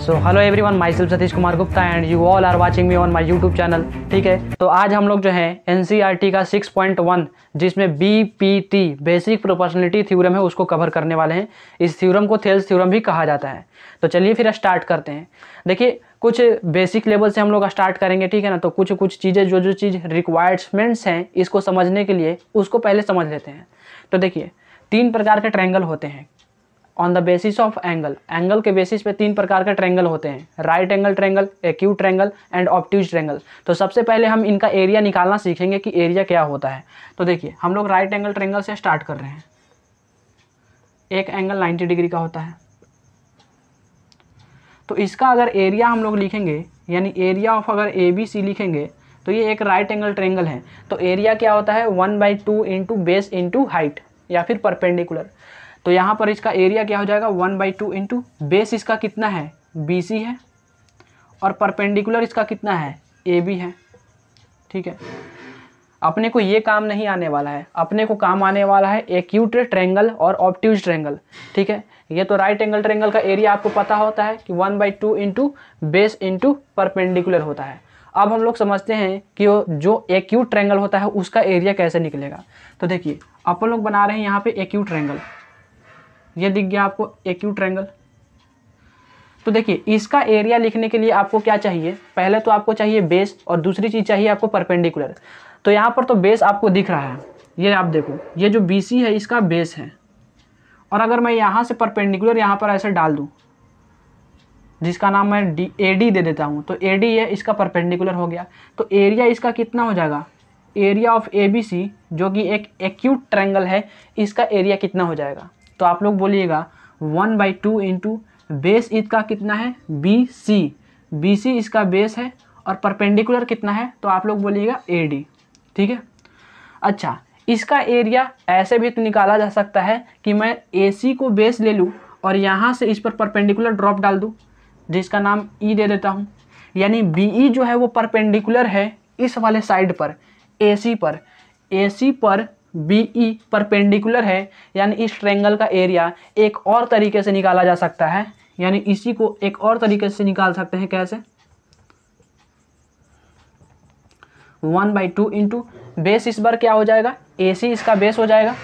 So hello everyone, myself Satish Kumar Gupta and you all are watching me on my YouTube channel. ठीक है, तो आज हम लोग जो है एनसीईआरटी का 6.1 जिसमें बीपीटी बेसिक प्रोपोर्शनलिटी थ्योरम है उसको कवर करने वाले हैं। इस थ्योरम को थेल्स थ्योरम भी कहा जाता है। तो चलिए फिर स्टार्ट करते हैं। देखिए, कुछ बेसिक लेवल से हम लोग स्टार्ट करेंगे, ठीक है ना। तो कुछ चीज़ें जो चीज़ रिक्वायरमेंट्स हैं इसको समझने के लिए उसको पहले समझ लेते हैं। तो देखिए, 3 प्रकार के ट्रायंगल होते हैं on the basis of angle. Angle के बेसिस पे 3 प्रकार के ट्रायंगल होते हैं, right angle triangle, acute triangle and obtuse triangle. तो सबसे पहले हम इनका एरिया निकालना सीखेंगे कि एरिया क्या होता है। तो देखिए, हम लोग राइट एंगल ट्रायंगल से स्टार्ट कर रहे हैं। एक एंगल 90 डिग्री का होता है, तो इसका अगर एरिया हम लोग लिखेंगे, यानी एरिया ऑफ अगर ABC लिखेंगे, तो ये एक राइट एंगल ट्रायंगल है। तो एरिया क्या होता है, 1/2 इंटू बेस इंटू हाइट या फिर परपेंडिकुलर। तो यहाँ पर इसका एरिया क्या हो जाएगा, 1/2 इंटू बेस इसका कितना है, BC है, और परपेंडिकुलर इसका कितना है, AB है। ठीक है, अपने को ये काम नहीं आने वाला है, अपने को काम आने वाला है एक्यूट ट्रायंगल और ऑब्ट्यूज ट्रायंगल। ठीक है, ये तो राइट एंगल ट्रायंगल का एरिया आपको पता होता है कि 1/2 इंटू बेस इंटू परपेंडिकुलर होता है। अब हम लोग समझते हैं कि जो एक्यूट ट्रायंगल होता है उसका एरिया कैसे निकलेगा। तो देखिए, अपन लोग बना रहे हैं यहाँ पे एक्यूट ट्रायंगल, ये दिख गया आपको एक्यूट ट्रायंगल। तो देखिए, इसका एरिया लिखने के लिए आपको क्या चाहिए, पहले तो आपको चाहिए बेस और दूसरी चीज़ चाहिए आपको परपेंडिकुलर। तो यहाँ पर तो बेस आपको दिख रहा है, ये आप देखो, ये जो BC है इसका बेस है। और अगर मैं यहाँ से परपेंडिकुलर यहाँ पर ऐसे डाल दूँ, जिसका नाम मैं AD दे देता हूँ, तो AD है, इसका परपेंडिकुलर हो गया। तो एरिया इसका कितना हो जाएगा, एरिया ऑफ ABC जो कि एक एक्यूट ट्रायंगल है, इसका एरिया कितना हो जाएगा। तो आप लोग बोलिएगा 1/2 इंटू बेस इसका कितना है, BC इसका बेस है, और परपेंडिकुलर कितना है, तो आप लोग बोलिएगा AD। ठीक है, अच्छा, इसका एरिया ऐसे भी तो निकाला जा सकता है कि मैं AC को बेस ले लूँ और यहाँ से इस पर परपेंडिकुलर ड्रॉप डाल दूँ, जिसका नाम E दे देता हूँ। यानी BE जो है वो परपेंडिकुलर है इस वाले साइड पर, AC पर BE परपेंडिकुलर है। यानी इस ट्रायंगल का एरिया एक और तरीके से निकाला जा सकता है, यानी इसी को एक और तरीके से निकाल सकते हैं। कैसे, 1/2 इंटू बेस इस बार क्या हो जाएगा, AC इसका बेस हो जाएगा,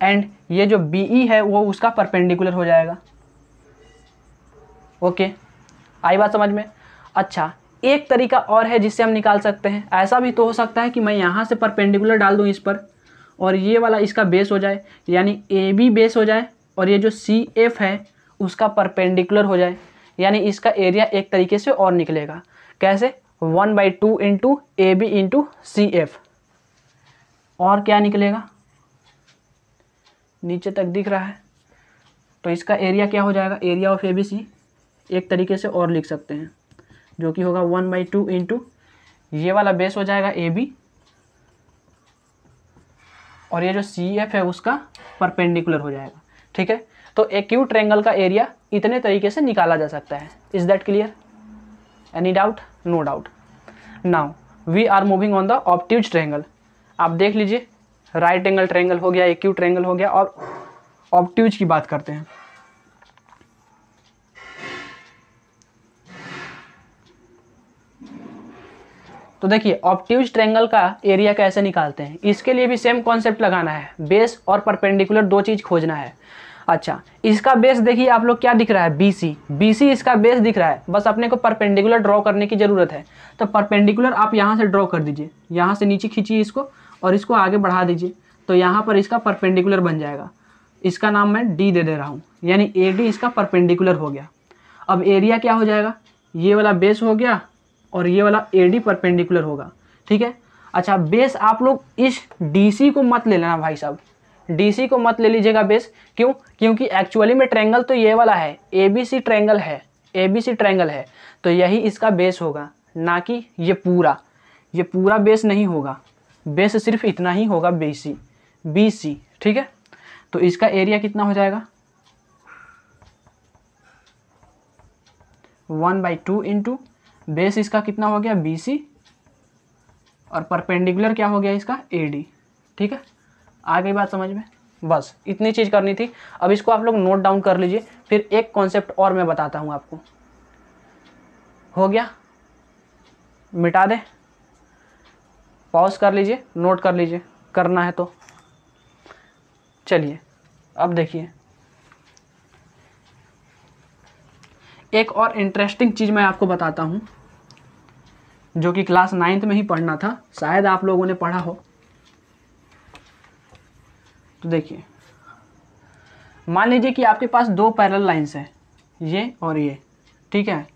एंड ये जो BE है वो उसका परपेंडिकुलर हो जाएगा। ओके, आई बात समझ में। अच्छा, एक तरीका और है जिससे हम निकाल सकते हैं। ऐसा भी तो हो सकता है कि मैं यहाँ से परपेंडिकुलर डाल दूँ इस पर, और ये वाला इसका बेस हो जाए, यानी AB बेस हो जाए, और ये जो CF है उसका परपेंडिकुलर हो जाए। यानी इसका एरिया एक तरीके से और निकलेगा। कैसे, 1/2 इंटू AB इंटू CF। और क्या निकलेगा, नीचे तक दिख रहा है, तो इसका एरिया क्या हो जाएगा, एरिया ऑफ ABC एक तरीके से और लिख सकते हैं, जो कि होगा 1/2 इंटू ये वाला बेस हो जाएगा AB, और ये जो CF है उसका परपेंडिकुलर हो जाएगा। ठीक है, तो एक्यूट ट्रायंगल का एरिया इतने तरीके से निकाला जा सकता है। Is that clear, any doubt, no doubt. Now we are moving on the obtuse triangle. आप देख लीजिए, राइट एंगल ट्रायंगल हो गया, एक्यूट ट्रायंगल हो गया, और ऑब्ट्यूज की बात करते हैं। तो देखिए, ऑब्ट्यूज ट्रायंगल का एरिया कैसे निकालते हैं, इसके लिए भी सेम कॉन्सेप्ट लगाना है, बेस और परपेंडिकुलर दो चीज़ खोजना है। अच्छा, इसका बेस देखिए आप लोग क्या दिख रहा है, BC इसका बेस दिख रहा है, बस अपने को परपेंडिकुलर ड्रॉ करने की ज़रूरत है। तो परपेंडिकुलर आप यहाँ से ड्रॉ कर दीजिए, यहाँ से नीचे खींचिए इसको और इसको आगे बढ़ा दीजिए, तो यहाँ पर इसका परपेंडिकुलर बन जाएगा। इसका नाम मैं D दे दे रहा हूँ, यानी AD इसका परपेंडिकुलर हो गया। अब एरिया क्या हो जाएगा, ये वाला बेस हो गया और ये वाला AD परपेंडिकुलर होगा। ठीक है, अच्छा, बेस आप लोग इस DC को मत ले लेना भाई साहब, DC को मत ले लीजिएगा बेस। क्यों, क्योंकि एक्चुअली में ट्रायंगल तो ये वाला है, ABC ट्रायंगल है, तो यही इसका बेस होगा, ना कि ये पूरा बेस नहीं होगा। बेस सिर्फ इतना ही होगा, BC। ठीक है, तो इसका एरिया कितना हो जाएगा, 1/2 इंटू बेस इसका कितना हो गया, BC, और परपेंडिकुलर क्या हो गया इसका, AD। ठीक है, आ गई बात समझ में। बस इतनी चीज़ करनी थी। अब इसको आप लोग नोट डाउन कर लीजिए। फिर एक कॉन्सेप्ट और मैं बताता हूँ आपको। हो गया, मिटा दे, पॉज कर लीजिए, नोट कर लीजिए, करना है तो। चलिए अब देखिए, एक और इंटरेस्टिंग चीज़ मैं आपको बताता हूँ जो कि क्लास 9th में ही पढ़ना था, शायद आप लोगों ने पढ़ा हो। तो देखिए, मान लीजिए कि आपके पास दो पैरेलल लाइंस हैं, ये और ये, ठीक है।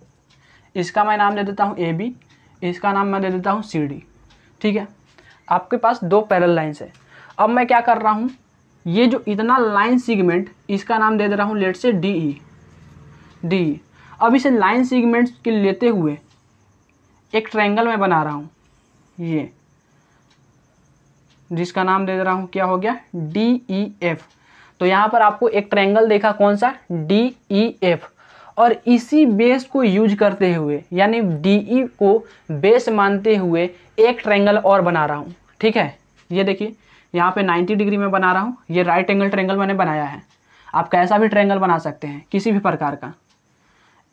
इसका मैं नाम दे देता हूँ AB, इसका नाम मैं दे देता हूँ CD, ठीक है। आपके पास दो पैरेलल लाइंस है। अब मैं क्या कर रहा हूँ, ये जो इतना लाइन सेगमेंट, इसका नाम दे दे रहा हूँ लेट से DE। अब इसे लाइन सेगमेंट्स के लेते हुए एक ट्रायंगल मैं बना रहा हूँ, ये जिसका नाम दे दे रहा हूँ, क्या हो गया, DEF। तो यहाँ पर आपको एक ट्रायंगल देखा, कौन सा, DEF। और इसी बेस को यूज करते हुए, यानी DE को बेस मानते हुए एक ट्रायंगल और बना रहा हूँ, ठीक है। ये देखिए, यहाँ पे 90 डिग्री में बना रहा हूँ। ये राइट एंगल ट्रायंगल मैंने बनाया है। आप कैसा भी ट्रायंगल बना सकते हैं, किसी भी प्रकार का।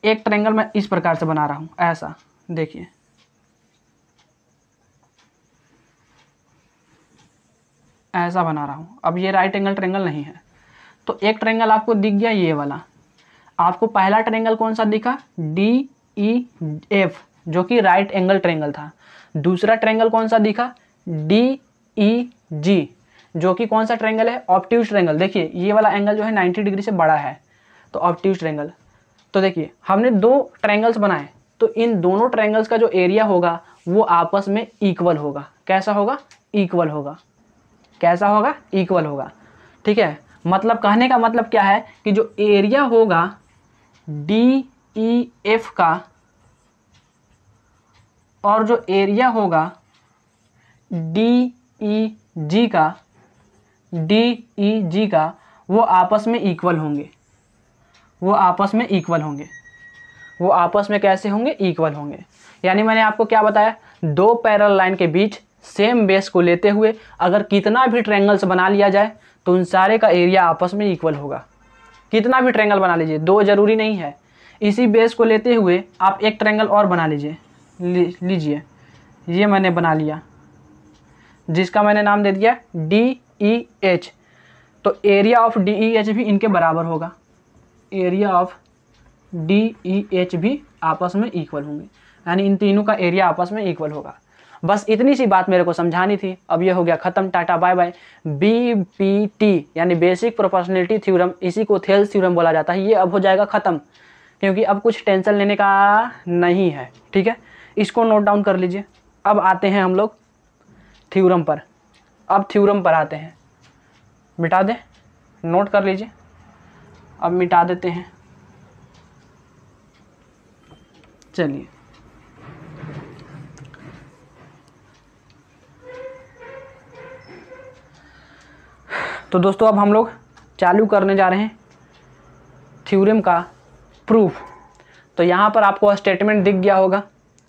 एक ट्रायंगल मैं इस प्रकार से बना रहा हूँ, ऐसा देखिए, ऐसा बना रहा हूँ। अब ये राइट एंगल ट्रायंगल नहीं है, तो एक ट्रायंगल आपको दिख गया, ये वाला। आपको पहला ट्रायंगल कौन सा दिखा, DEF, जो कि राइट एंगल ट्रायंगल था। दूसरा ट्रायंगल कौन सा दिखा, DEG, जो कि कौन सा ट्रायंगल है, ऑब्ट्यूज ट्रायंगल। देखिए ये वाला एंगल जो है 90 डिग्री से बड़ा है, तो ऑब्ट्यूज ट्रायंगल। तो देखिए हमने दो ट्रायंगल्स बनाए, तो इन दोनों ट्रायंगल्स का जो एरिया होगा वो आपस में इक्वल होगा। कैसा होगा, इक्वल होगा। कैसा होगा, इक्वल होगा, ठीक है। मतलब कहने का मतलब क्या है कि जो एरिया होगा DEF का और जो एरिया होगा DEG का, वो आपस में इक्वल होंगे। वो आपस में इक्वल होंगे। वो आपस में कैसे होंगे, इक्वल होंगे। यानी मैंने आपको क्या बताया, दो पैरेलल लाइन के बीच सेम बेस को लेते हुए अगर कितना भी ट्रायंगल्स बना लिया जाए तो उन सारे का एरिया आपस में इक्वल होगा। कितना भी ट्रायंगल बना लीजिए, दो जरूरी नहीं है। इसी बेस को लेते हुए आप एक ट्रायंगल और बना लीजिए। लीजिए ये मैंने बना लिया, जिसका मैंने नाम दे दिया DEH। तो एरिया ऑफ DEH भी इनके बराबर होगा। एरिया ऑफ DEH भी आपस में इक्वल होंगे, यानी इन तीनों का एरिया आपस में इक्वल होगा। बस इतनी सी बात मेरे को समझानी थी। अब ये हो गया ख़त्म, टाटा बाय बाय। BPT यानी बेसिक प्रोपोर्शनलिटी थ्योरम, इसी को थेल्स थ्योरम बोला जाता है, ये अब हो जाएगा ख़त्म, क्योंकि अब कुछ टेंशन लेने का नहीं है, ठीक है। इसको नोट डाउन कर लीजिए। अब आते हैं हम लोग थ्योरम पर। अब थ्योरम पर आते हैं, मिटा दें, नोट कर लीजिए। अब मिटा देते हैं। चलिए तो दोस्तों अब हम लोग चालू करने जा रहे हैं थ्योरम का प्रूफ। तो यहाँ पर आपको स्टेटमेंट दिख गया होगा।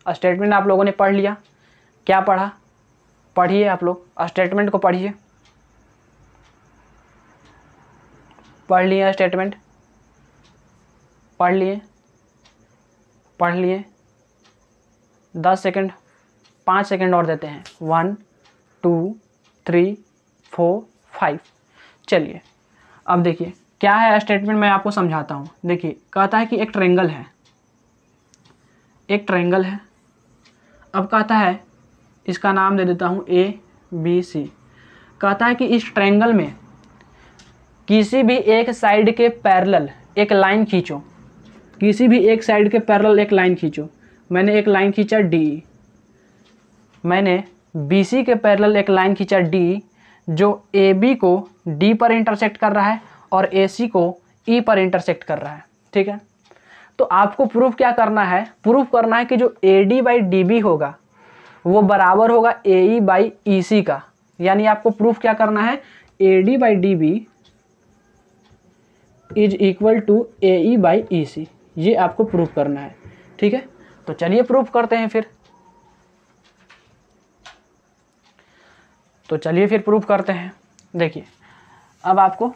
स्टेटमेंट आप लोगों ने पढ़ लिया। क्या पढ़ा, पढ़िए आप लोग, स्टेटमेंट को पढ़िए। पढ़ लिए स्टेटमेंट, पढ़ लिए, पढ़ लिए। 10 सेकंड, 5 सेकंड और देते हैं। 1 2 3 4 5। चलिए अब देखिए क्या है स्टेटमेंट, मैं आपको समझाता हूँ। देखिए कहता है कि एक ट्रायंगल है, एक ट्रायंगल है। अब कहता है, इसका नाम दे देता हूँ ABC। कहता है कि इस ट्रायंगल में किसी भी एक साइड के पैरेलल एक लाइन खींचो। किसी भी एक साइड के पैरेलल एक लाइन खींचो। मैंने एक लाइन खींचा DE, मैंने BC के पैरेलल एक लाइन खींचा DE, जो AB को D पर इंटरसेक्ट कर रहा है और AC को E पर इंटरसेक्ट कर रहा है, ठीक है। तो आपको प्रूफ क्या करना है, प्रूफ करना है कि जो AD बाई DB होगा वो बराबर होगा AE बाई EC का। यानी आपको प्रूफ क्या करना है, AD by DB is equal to AE by EC। ये आपको प्रूफ करना है, ठीक है। तो चलिए प्रूफ करते हैं फिर। तो चलिए फिर प्रूफ करते हैं। देखिए अब आपको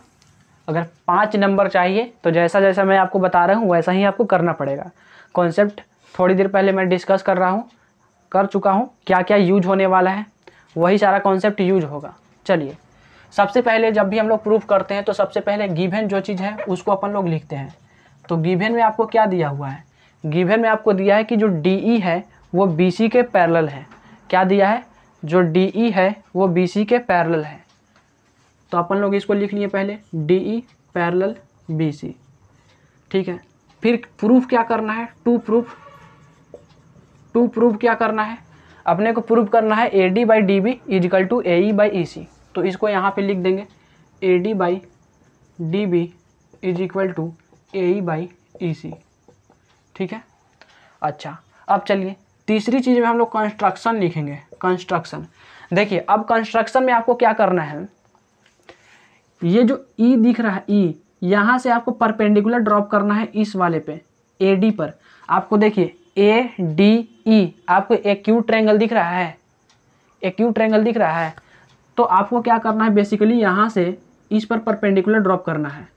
अगर 5 नंबर चाहिए तो जैसा जैसा मैं आपको बता रहा हूँ वैसा ही आपको करना पड़ेगा। कॉन्सेप्ट थोड़ी देर पहले मैं डिस्कस कर चुका हूँ, क्या क्या यूज होने वाला है, वही सारा कॉन्सेप्ट यूज होगा। चलिए, सबसे पहले जब भी हम लोग प्रूफ करते हैं तो सबसे पहले गिवन जो चीज़ है उसको अपन लोग लिखते हैं। तो गिवन में आपको क्या दिया हुआ है? गिवन में आपको दिया है कि जो DE है वो BC के पैरेलल है। क्या दिया है? जो DE है वो BC के पैरेलल है। तो अपन लोग इसको लिख लिए पहले, DE पैरेलल BC, ठीक है। फिर प्रूफ क्या करना है? टू प्रूफ क्या करना है? अपने को प्रूफ करना है AD by DB is equal to AE by EC। तो इसको यहाँ पे लिख देंगे AD by DB is equal to AE by EC, ठीक है। अच्छा, अब चलिए तीसरी चीज़ में हम लोग कंस्ट्रक्शन लिखेंगे। कंस्ट्रक्शन देखिए, अब कंस्ट्रक्शन में आपको क्या करना है, ये जो E दिख रहा है, E यहाँ से आपको परपेंडिकुलर ड्रॉप करना है इस वाले पे AD पर। आपको देखिए ADE आपको एक्यूट ट्रायंगल दिख रहा है, एक्यूट ट्रायंगल दिख रहा है। तो आपको क्या करना है, बेसिकली यहाँ से इस पर परपेंडिकुलर ड्रॉप करना है।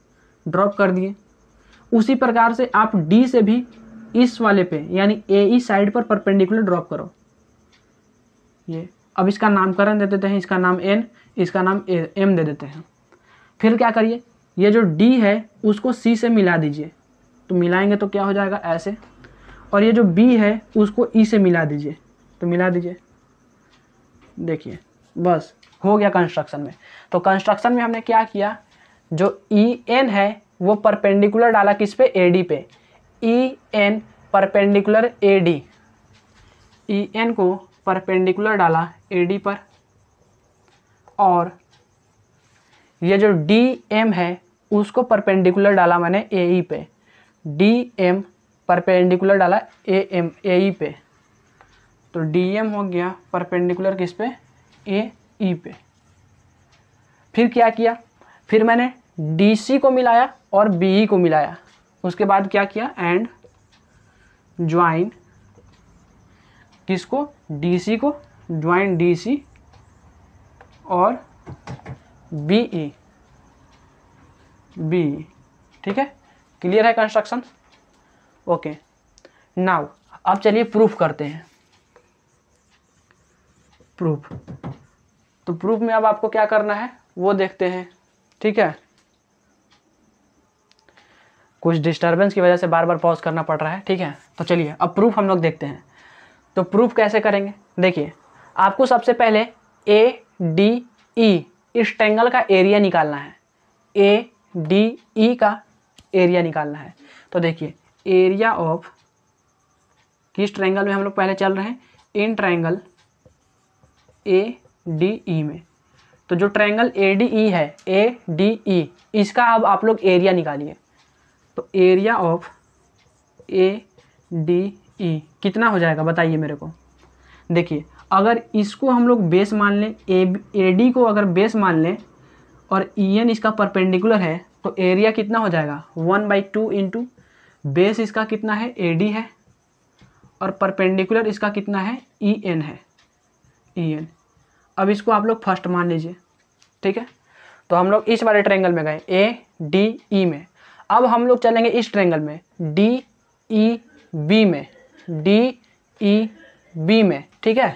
ड्रॉप कर दिए। उसी प्रकार से आप D से भी इस वाले पे यानी AE साइड पर परपेंडिकुलर ड्रॉप करो। ये अब इसका नामकरण दे देते हैं, इसका नाम N, इसका नाम M दे देते हैं। फिर क्या करिए, ये जो D है उसको C से मिला दीजिए। तो मिलाएंगे तो क्या हो जाएगा, ऐसे। और ये जो B है उसको E से मिला दीजिए, तो मिला दीजिए। देखिए बस हो गया कंस्ट्रक्शन में। तो कंस्ट्रक्शन में हमने क्या किया, जो EN है वो परपेंडिकुलर डाला किस पे, AD पे। EN परपेंडिकुलर AD, EN को परपेंडिकुलर डाला AD पर। और ये जो DM है उसको परपेंडिकुलर डाला मैंने AE पे। DM परपेंडिकुलर डाला AE पे। तो DM हो गया परपेंडिकुलर किस पे, AE पे। फिर क्या किया, फिर मैंने DC को मिलाया और BE को मिलाया। उसके बाद क्या किया, एंड ज्वाइन किसको, DC को, ज्वाइन DC और BE, ठीक है। क्लियर है कंस्ट्रक्शन? ओके, नाउ अब चलिए प्रूफ करते हैं। प्रूफ, तो प्रूफ में अब आपको क्या करना है वो देखते हैं, ठीक है। कुछ डिस्टरबेंस की वजह से बार बार पॉज करना पड़ रहा है, ठीक है। तो चलिए अब प्रूफ हम लोग देखते हैं। तो प्रूफ कैसे करेंगे, देखिए आपको सबसे पहले ADE इस ट्रायंगल का एरिया निकालना है। ADE का एरिया निकालना है। तो देखिए एरिया ऑफ किस ट्रायंगल में हम लोग पहले चल रहे हैं, इन ट्रायंगल ADE में। तो जो ट्रायंगल ADE है, ADE, इसका अब आप लोग एरिया निकालिए। तो एरिया ऑफ ADE कितना हो जाएगा बताइए मेरे को। देखिए अगर इसको हम लोग बेस मान लें, AD को अगर बेस मान लें और EN इसका परपेंडिकुलर है, तो एरिया कितना हो जाएगा, 1/2 इंटू बेस इसका कितना है, AD है, और परपेंडिकुलर इसका कितना है, EN है, EN। अब इसको आप लोग फर्स्ट मान लीजिए, ठीक है। तो हम लोग इस वाले ट्रायंगल में गए ADE में। अब हम लोग चलेंगे इस ट्रायंगल में DEB में, DEB में, ठीक है।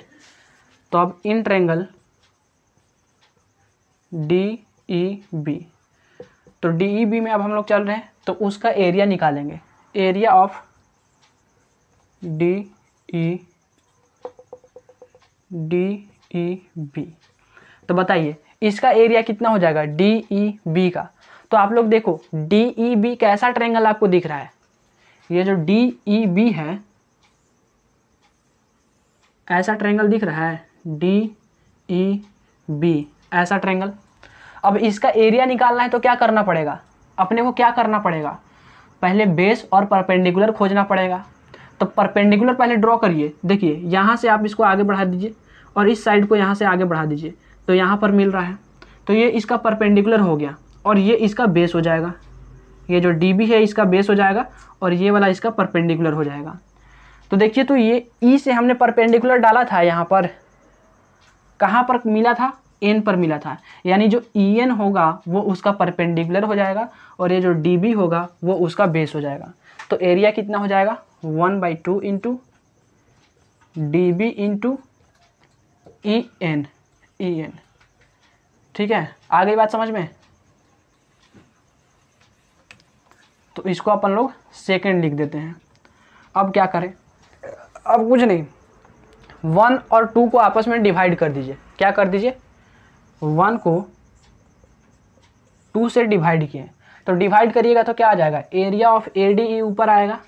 तो अब इन ट्रायंगल DEB, तो DEB में अब हम लोग चल रहे हैं, तो उसका एरिया निकालेंगे। एरिया ऑफ DEB, तो बताइए इसका एरिया कितना हो जाएगा DEB का। तो आप लोग देखो DEB कैसा ट्रायंगल आपको दिख रहा है, ये जो DEB है ऐसा ट्रायंगल दिख रहा है, DEB ऐसा ट्रायंगल। अब इसका एरिया निकालना है तो क्या करना पड़ेगा, अपने को क्या करना पड़ेगा, पहले बेस और परपेंडिकुलर खोजना पड़ेगा। तो परपेंडिकुलर पहले ड्रॉ करिए। देखिए यहाँ से आप इसको आगे बढ़ा दीजिए और इस साइड को यहाँ से आगे बढ़ा दीजिए, तो यहाँ पर मिल रहा है। तो ये इसका परपेंडिकुलर हो गया और ये इसका बेस हो जाएगा। ये जो DB है इसका बेस हो जाएगा और ये वाला इसका परपेंडिकुलर हो जाएगा। तो देखिए, तो ये E से हमने परपेंडिकुलर डाला था, यहाँ पर कहाँ पर मिला था, एन पर मिला था, यानी जो ई एन होगा वो उसका परपेंडिकुलर हो जाएगा और ये जो डी बी होगा वो उसका बेस हो जाएगा। तो एरिया कितना हो जाएगा 1/2 into D B into E N. ठीक है, आ गई बात समझ में। तो इसको अपन लोग सेकेंड लिख देते हैं। अब क्या करें, अब कुछ नहीं, 1 और 2 को आपस में डिवाइड कर दीजिए। क्या कर दीजिए, 1 को 2 से डिवाइड किए तो डिवाइड करिएगा तो क्या आ जाएगा, area of A D E ऊपर आएगा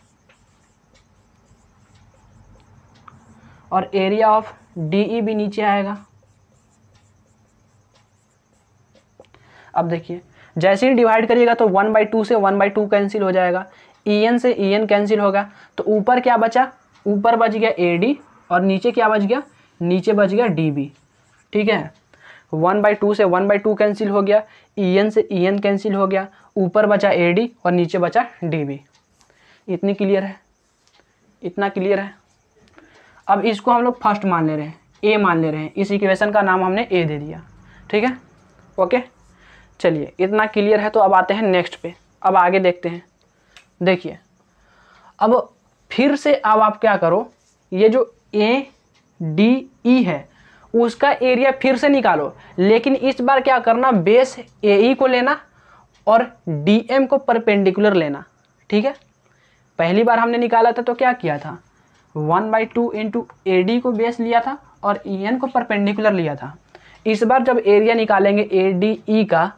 और एरिया ऑफ डी ई भी नीचे आएगा। अब देखिए जैसे ही डिवाइड करिएगा तो 1/2 से 1/2 कैंसिल हो जाएगा, ई एन से ई एन कैंसिल होगा, तो ऊपर क्या बचा, ऊपर बच गया ए डी और नीचे क्या बच गया, नीचे बच गया डी बी। ठीक है, 1/2 से 1/2 कैंसिल हो गया, ई एन से ई एन कैंसिल हो गया, ऊपर बचा ए डी और नीचे बचा डी बी। इतनी क्लियर है, इतना क्लियर है। अब इसको हम लोग फर्स्ट मान ले रहे हैं, ए मान ले रहे हैं, इस इक्वेशन का नाम हमने ए दे दिया। ठीक है, ओके, चलिए इतना क्लियर है। तो अब आते हैं नेक्स्ट पे, अब आगे देखते हैं। देखिए अब फिर से अब आप क्या करो, ये जो ए डी ई है उसका एरिया फिर से निकालो, लेकिन इस बार क्या करना, बेस ए ई को लेना और डी एम को परपेंडिकुलर लेना। ठीक है, पहली बार हमने निकाला था तो क्या किया था, 1/2 इंटू ए डी को बेस लिया था और ई एन को परपेंडिकुलर लिया था। इस बार जब एरिया निकालेंगे ए डी ई का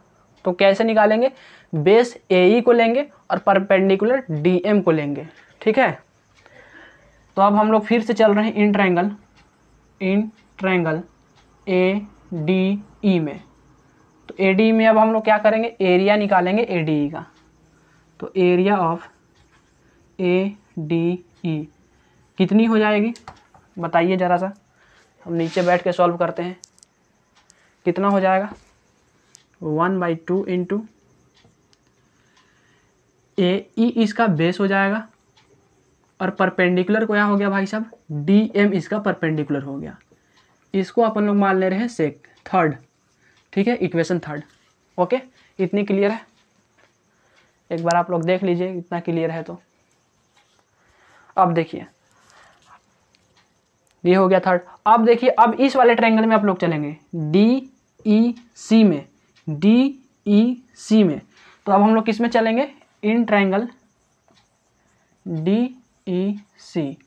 तो कैसे निकालेंगे, बेस ए ई को लेंगे और परपेंडिकुलर डी एम को लेंगे। ठीक है, तो अब हम लोग फिर से चल रहे हैं इन ट्रायंगल ए डी ई में। तो ए डी में अब हम लोग क्या करेंगे, एरिया निकालेंगे ए डी ई का। तो एरिया ऑफ ए डी ई कितनी हो जाएगी बताइए ज़रा सा, हम नीचे बैठ के सॉल्व करते हैं। कितना हो जाएगा, 1/2 इंटू ए ई इसका बेस हो जाएगा और परपेंडिकुलर क्या हो गया भाई साहब, डी एम इसका परपेंडिकुलर हो गया। इसको अपन लोग मान ले रहे हैं थर्ड। ठीक है, इक्वेशन थर्ड। ओके, इतनी क्लियर है, एक बार आप लोग देख लीजिए इतना क्लियर है तो। अब देखिए ये हो गया थर्ड। अब देखिए अब इस वाले ट्रायंगल में आप लोग चलेंगे डी ई सी में, डी ई सी में। तो अब हम लोग किस में चलेंगे, in triangle D E C,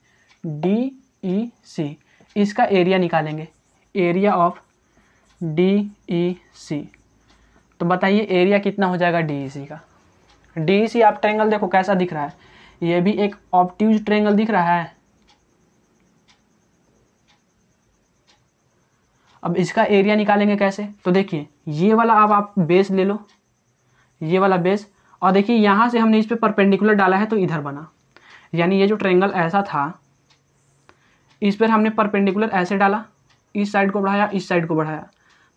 D E C, इसका एरिया निकालेंगे, area of D E C. तो बताइए एरिया कितना हो जाएगा डी ई सी का। डी ई सी आप ट्रायंगल देखो कैसा दिख रहा है, ये भी एक ऑब्ट्यूज ट्रायंगल दिख रहा है। अब इसका एरिया निकालेंगे कैसे, तो देखिए ये वाला अब आप बेस ले लो, ये वाला बेस, और देखिए यहाँ से हमने इस पे परपेंडिकुलर डाला है तो इधर बना, यानी ये जो ट्रायंगल ऐसा था इस पर हमने परपेंडिकुलर ऐसे डाला, इस साइड को बढ़ाया, इस साइड को बढ़ाया,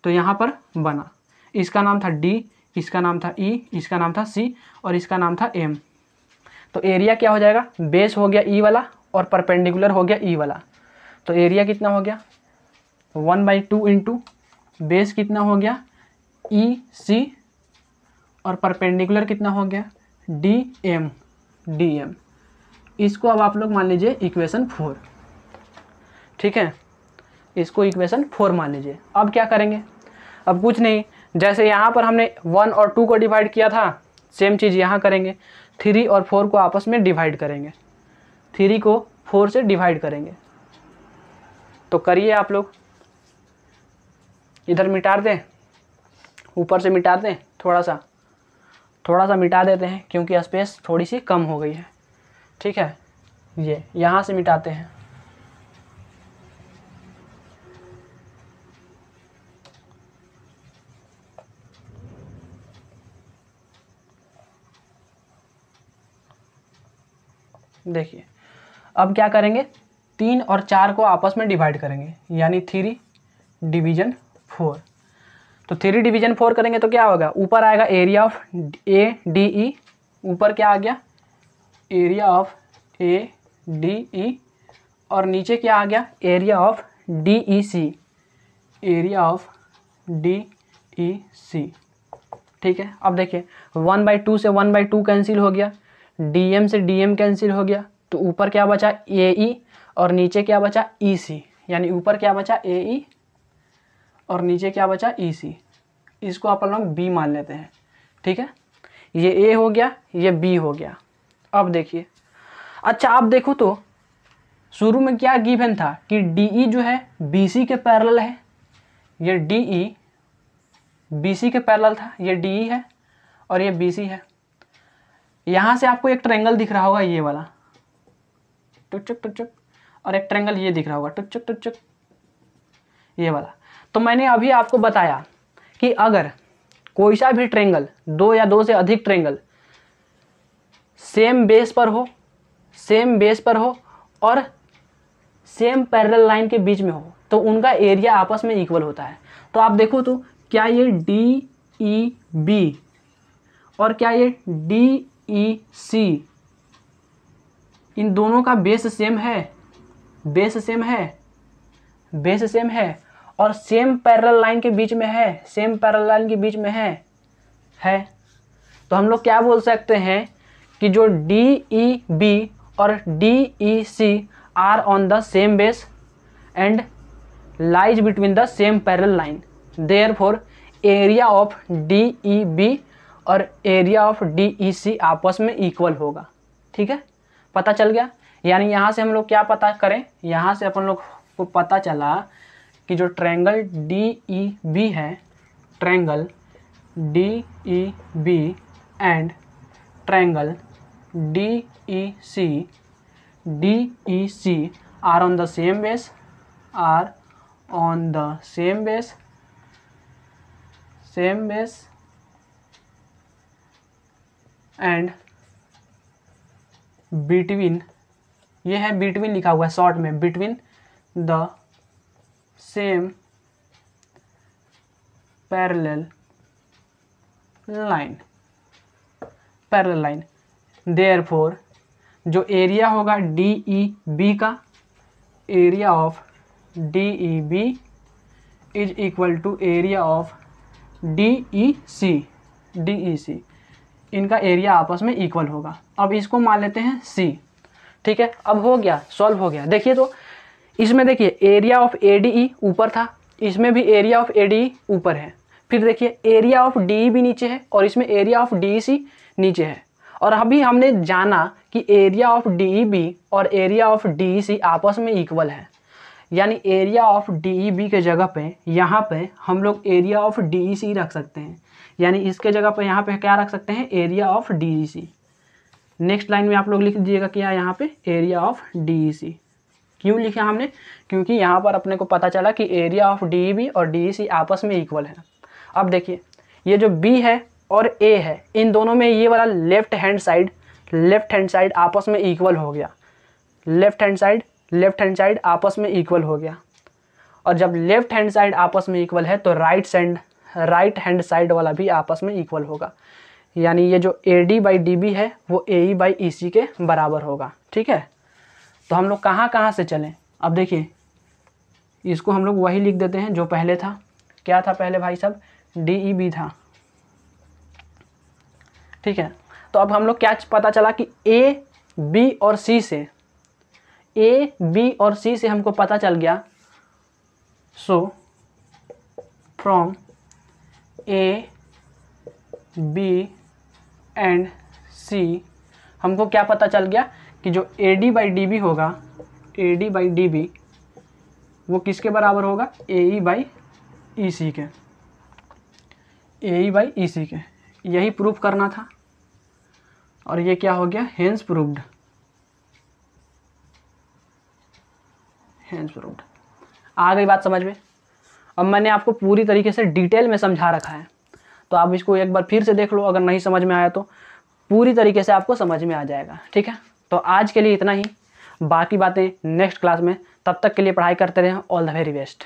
तो यहाँ पर बना। इसका नाम था डी, इसका नाम था ई, इसका नाम था सी और इसका नाम था एम। तो एरिया क्या हो जाएगा, बेस हो गया ई वाला और परपेंडिकुलर हो गया ई वाला। तो एरिया कितना हो गया 1/2 इंटू बेस कितना हो गया ई सी और परपेंडिकुलर कितना हो गया डी एम। इसको अब आप लोग मान लीजिए इक्वेशन 4। ठीक है, इसको इक्वेशन 4 मान लीजिए। अब क्या करेंगे, अब कुछ नहीं, जैसे यहाँ पर हमने 1 और 2 को डिवाइड किया था सेम चीज़ यहाँ करेंगे, 3 और 4 को आपस में डिवाइड करेंगे, 3 को 4 से डिवाइड करेंगे। तो करिए आप लोग, इधर मिटा दें, ऊपर से मिटा दें, थोड़ा सा मिटा देते हैं क्योंकि स्पेस थोड़ी सी कम हो गई है। ठीक है, ये यहाँ से मिटाते हैं। देखिए अब क्या करेंगे, 3 और 4 को आपस में डिवाइड करेंगे, यानी 3 डिवीजन 4। तो 3 डिवीजन 4 करेंगे तो क्या होगा, ऊपर आएगा area of A D E, ऊपर क्या आ गया area of A D E, और नीचे क्या आ गया area of D E C, area of DEC। ठीक है, अब देखिए 1/2 से 1/2 कैंसिल हो गया, DM से DM कैंसिल हो गया, तो ऊपर क्या बचा AE और नीचे क्या बचा EC, यानी ऊपर क्या बचा AE और नीचे क्या बचा EC। इसको अपन लोग B मान लेते हैं। ठीक है, ये A हो गया, ये B हो गया। अब देखिए, अच्छा आप देखो तो शुरू में क्या गिवन था कि DE जो है BC के पैरेलल है, ये DE BC के पैरेलल था, ये DE है और ये BC है। यहाँ से आपको एक ट्रायंगल दिख रहा होगा ये वाला टुचुक टुचुक, और एक ट्रायंगल ये दिख रहा होगा टुचुक टुचुक, ये वाला। तो मैंने अभी आपको बताया कि अगर कोई सा भी ट्रायंगल, दो या दो से अधिक ट्रायंगल सेम बेस पर हो और सेम पैरेलल लाइन के बीच में हो, तो उनका एरिया आपस में इक्वल होता है। तो आप देखो तो क्या ये DEB और क्या ये DEC, इन दोनों का बेस सेम है और सेम पैरेलल लाइन के बीच में है। तो हम लोग क्या बोल सकते हैं कि जो DEB और DEC are on the same base and lies between the same parallel line, therefore area of DEB और एरिया ऑफ DEC आपस में इक्वल होगा। ठीक है, पता चल गया। यानी यहाँ से हम लोग क्या पता करें, यहाँ से अपन लोग को पता चला कि जो ट्रायंगल DEB है, triangle DEB and triangle DEC are on the same base, and between, ये है between लिखा हुआ है शॉर्ट में, between the same parallel line, therefore जो एरिया होगा DEB का, area of DEB is equal to area of DEC, इनका एरिया आपस में इक्वल होगा। अब इसको मान लेते हैं C। ठीक है, अब हो गया, सॉल्व हो गया। देखिए तो इसमें देखिए एरिया ऑफ ADE ऊपर था, इसमें भी एरिया ऑफ ADE ऊपर है, फिर देखिए एरिया ऑफ DEB नीचे है और इसमें एरिया ऑफ DEC नीचे है। और अभी हमने जाना कि एरिया ऑफ DEB और एरिया ऑफ DEC आपस में इक्वल है, यानी एरिया ऑफ DEB के जगह पे यहाँ पे हम लोग एरिया ऑफ DEC रख सकते हैं, यानी इसके जगह पे यहाँ पे क्या रख सकते हैं, area of DEC। Next line में आप लोग लिख दीजिएगा क्या यहाँ पे, एरिया ऑफ DEC। क्यों लिखा हमने, क्योंकि यहाँ पर अपने को पता चला कि एरिया ऑफ DEB और DEC आपस में इक्वल है। अब देखिए ये जो B है और A है, इन दोनों में ये वाला लेफ्ट हैंड साइड आपस में इक्वल हो गया, लेफ्ट हैंड साइड आपस में इक्वल हो गया। और जब लेफ्ट हैंड साइड आपस में इक्वल है तो राइट हैंड साइड वाला भी आपस में इक्वल होगा, यानी ये जो AD/DB है वो AE/EC के बराबर होगा। ठीक है, तो हम लोग कहाँ से चलें। अब देखिए इसको हम लोग वही लिख देते हैं जो पहले था। क्या था पहले भाई साहब, DEB था। ठीक है, तो अब हम लोग क्या पता चला कि A, B और C से हमको पता चल गया। So from A, B and C हमको क्या पता चल गया कि जो AD/DB होगा, AD/DB वो किसके बराबर होगा, AE/EC के। यही प्रूफ करना था और ये क्या हो गया, हेंस प्रूव्ड। आ गई बात समझ में। अब मैंने आपको पूरी तरीके से डिटेल में समझा रखा है, तो आप इसको एक बार फिर से देख लो, अगर नहीं समझ में आया तो पूरी तरीके से आपको समझ में आ जाएगा। ठीक है, तो आज के लिए इतना ही, बाकी बातें नेक्स्ट क्लास में। तब तक के लिए पढ़ाई करते रहें। All the very best.